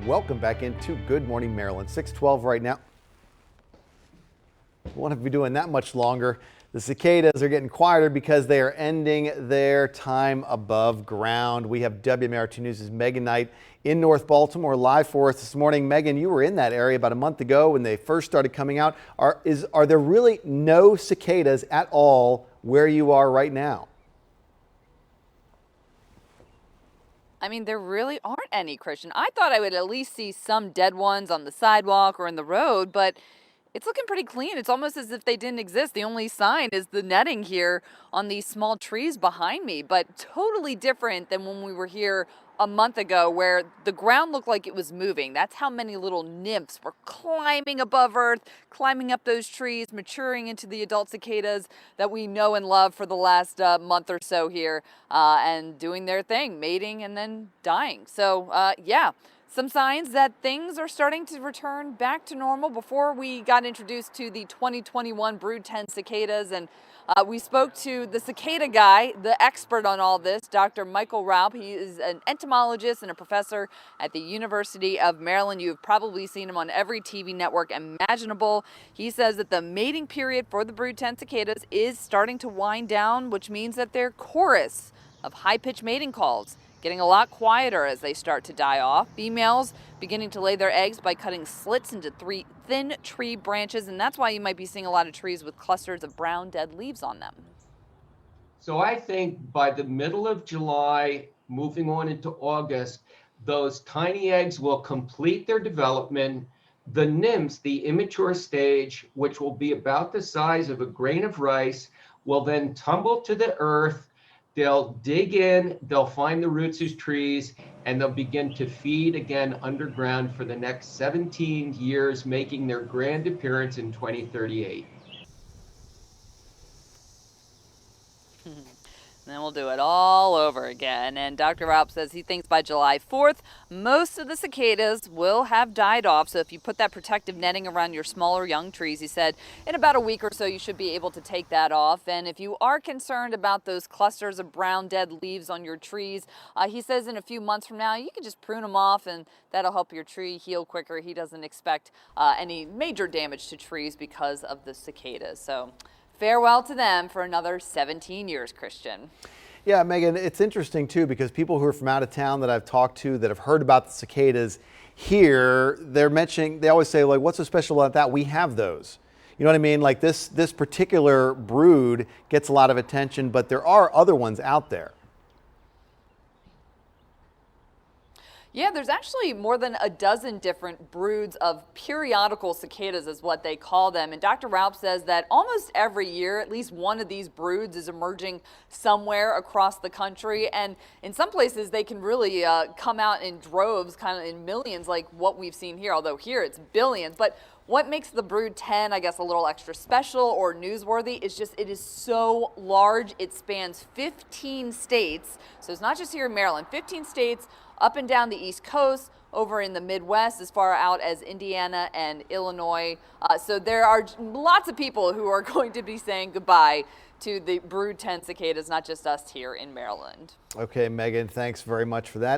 Welcome back into Good Morning Maryland. 6:12 right now. We won't have to be doing that much longer. The cicadas are getting quieter because they are ending their time above ground. We have WMAR2 News' Megan Knight in North Baltimore live for us this morning. Megan, you were in that area about a month ago when they first started coming out. Are there really no cicadas at all where you are right now? I mean, there really aren't any, Christian. I thought I would at least see some dead ones on the sidewalk or in the road, but it's looking pretty clean. It's almost as if they didn't exist. The only sign is the netting here on these small trees behind me, but totally different than when we were here a month ago where the ground looked like it was moving. That's how many little nymphs were climbing above earth, climbing up those trees, maturing into the adult cicadas that we know and love for the last month or so here, and doing their thing, mating and then dying. So yeah. Some signs that things are starting to return back to normal. Before we got introduced to the 2021 Brood 10 cicadas, and we spoke to the cicada guy, the expert on all this, Dr. Michael Raup. He is an entomologist and a professor at the University of Maryland. You've probably seen him on every TV network imaginable. He says that the mating period for the Brood 10 cicadas is starting to wind down, which means that their chorus of high-pitched mating calls getting a lot quieter as they start to die off. Females beginning to lay their eggs by cutting slits into thin tree branches, and that's why you might be seeing a lot of trees with clusters of brown dead leaves on them. So I think by the middle of July, moving on into August, those tiny eggs will complete their development. The nymphs, the immature stage, which will be about the size of a grain of rice, will then tumble to the earth. They'll dig in, they'll find the roots of trees, and they'll begin to feed again underground for the next 17 years, making their grand appearance in 2038. And then we'll do it all over again. And Dr. Raup says he thinks by July 4th, most of the cicadas will have died off. So if you put that protective netting around your smaller young trees, he said, in about a week or so, you should be able to take that off. And if you are concerned about those clusters of brown dead leaves on your trees, he says in a few months from now, you can just prune them off and that'll help your tree heal quicker. He doesn't expect any major damage to trees because of the cicadas. So farewell to them for another 17 years, Christian. Yeah, Megan, it's interesting too because people who are from out of town that I've talked to that have heard about the cicadas here, they always say, like, what's so special about that? We have those. You know what I mean? Like this particular brood gets a lot of attention, but there are other ones out there. Yeah, there's actually more than a dozen different broods of periodical cicadas is what they call them. And Dr. Raup says that almost every year, at least one of these broods is emerging somewhere across the country. And in some places, they can really come out in droves, kind of in millions like what we've seen here, although here it's billions. But what makes the Brood 10, I guess, a little extra special or newsworthy is just it is so large. It spans 15 states. So it's not just here in Maryland, 15 states up and down the East Coast, over in the Midwest, as far out as Indiana and Illinois. So there are lots of people who are going to be saying goodbye to the Brood 10 cicadas, not just us here in Maryland. Okay, Megan, thanks very much for that.